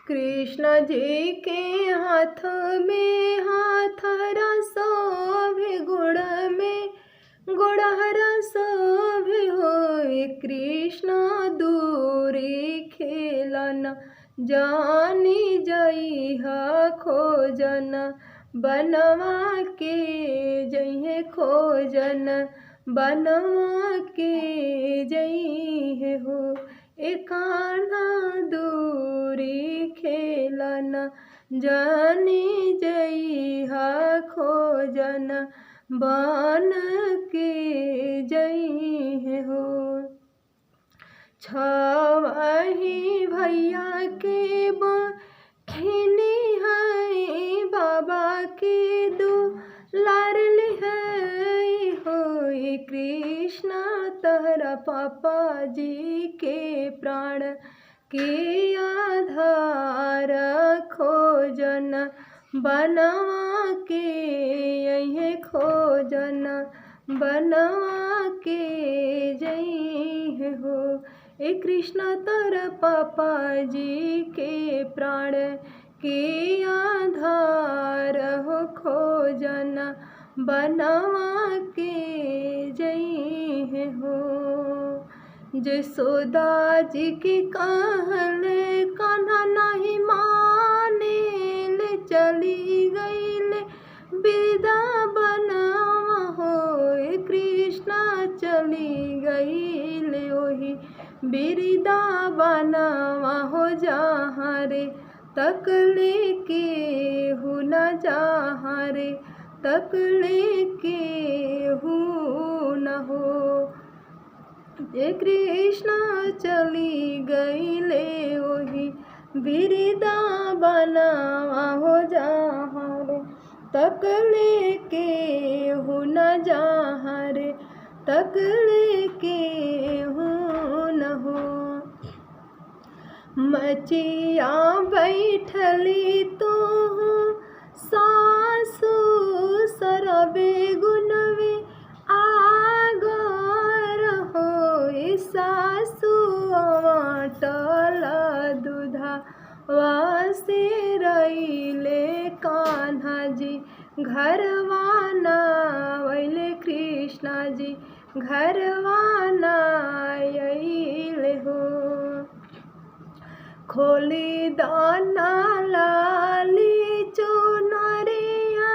कृष्ण जी के हाथ में हाथ रसोभे गुड़ में गुड़हर शोभे होए। कृष्ण दूरी खेलन जानी जइहा खोजन बनवा के जइहे खोजन बनवा के जइहे हो। एकाना दूरी खेलन जानी जइहा खोजन बन के जइहे हो। छवही भैया के बहिनी है बाबा के दुलारल है होए। कृष्ण तहरा पापा जी के प्राण के आधार खोजन बनवा के यही खोजन बनवा के जइहे हो। ए कृष्ण तोरा पापा जी के प्राण के आधार हो खोजन बनवा के जइहे हो। जसोदा जी की कहल कान्हा नहीं माने ले चली गई विदा बनवा होए। कृष्णा चली गई ले ओही बिरदा बनवा हो जहाँ रे तक लेके हु न जहाँ रे तक लेके हु न हो। ये कृष्णा चली गई ले ओही बिरदा बनवा हो जहाँ रे तक लेके हु न जहाँ रे तक लेके हु न हो। मचिया बैठली तू सासु सरबे गुनवे आगर होए। सासु टल दूधा वासे रईले कान्हा जी घरवाना वैले कृष्णा जी घरवाना अइले हो। खोली दाना लाली चुनरिया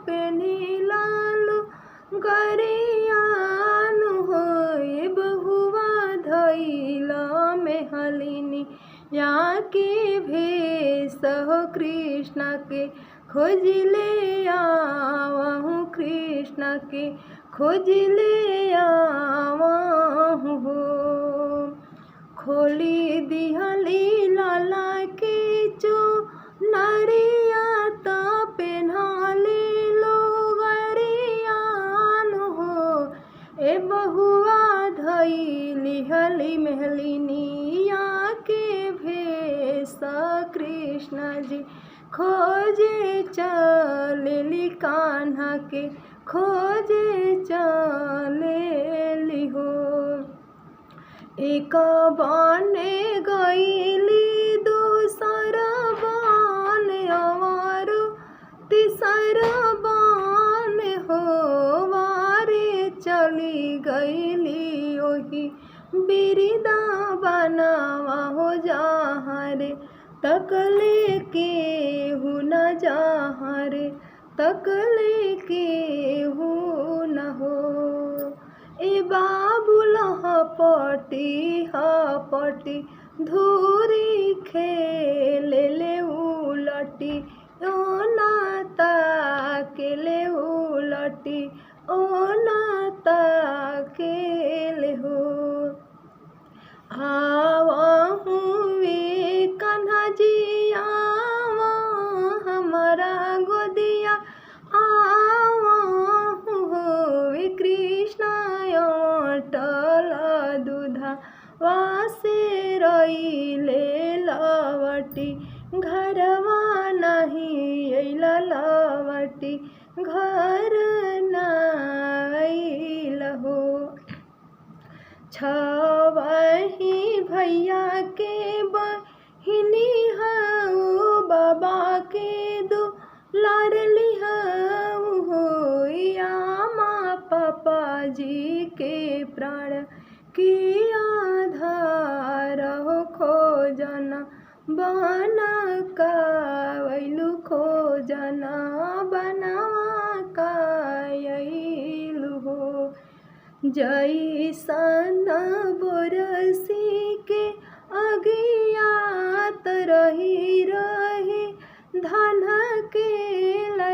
पेनी लालू गरियान होए। बहुआ धैला में हलिनी या के भेष हो। कृष्ण के खोज ले आवहूँ कृष्ण के खोज ले आवहूँ हो। खोली दिहली लाला के चुनरिया पेन्हा ले लो गरियान हो। ए बहुआ धैली हली महलिनिया के भेष कृष्ण जी खोजे चलेली कान्हा के खोजे चलेली हो। एक बाने गईली दूसर बान अवारो तीसर बान हो। वारे चली गईली ओही बिरदा बनवा हो जहाँ रे तक लेके हु न जहाँ रे तक लेके हु न हो। ए बाबुल हपटी धूरी खेले ले उलटी ओ नाता के ले उलटी ओ नाता के ले हो। आवहूँ वे कान्हा जी आवा हमारा गोदिया आवहूँ होवे। कृष्ण टल दूधा वासे रईले लवटी घरवा नहीं अइला लवटी घर नाइल हो। छवही भैया के बहिनी है लाडली हो यामा पापा जी के प्राण की आधार हो खोजना बना कावैलु खोजना बनवा कायलु हो जैसन बोरसी के अगियात रही रही धन के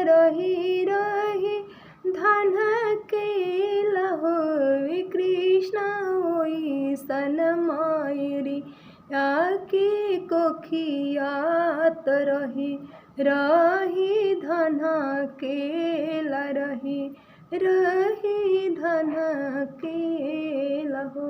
रही रही धन के लहो कृष्ण ओइसन मायरी याके कोखियात रही रही धन के रही धन के लहो।